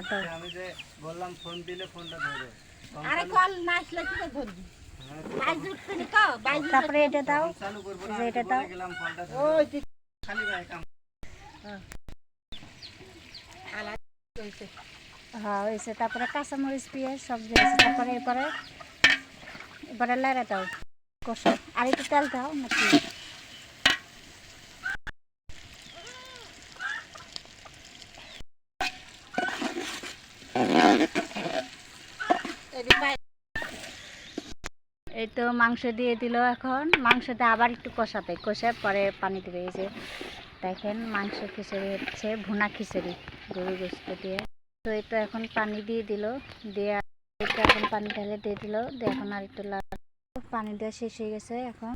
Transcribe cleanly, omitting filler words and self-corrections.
তো আমি যে বললাম ফোন দিলে ফোনটা ধরো। আরে কল না আসলে কি করে ধরবি? বাইজ উঠছে নি তো, বাইজ তারপরে এটা দাও, তখন চালু করবো না, এই যে আমি এটা তো দাও। বলে গেলাম ফোনটা ধরো। ওই তুই খালি গায়ে কাম। আলাদা হইছে। হ্যাঁ হয়েছে। তারপরে কাঁচামরিচ পেঁয়াজ সব দিয়েছে। তারপরে এবারে লাইড়া দাও, কষা। আর একটু তেল দাও নাকি? এদি পাই এই তো মাংস দিয়ে দিল। এখন মাংসতে আবার একটু কষে পরে পানি দেবে। এই যে দেখেন মাংস খিচুড়ি হচ্ছে, ভুনা খিচুড়ি গরু গোস্ত দিয়ে। তো এই তো এখন পানি দিয়ে দিল, দিয়ে এই তো এখন পানি ঢেলে দিয়ে দিল, দিয়ে এখন আর একটু পানি দেওয়া শেষ হয়ে গেছে। এখন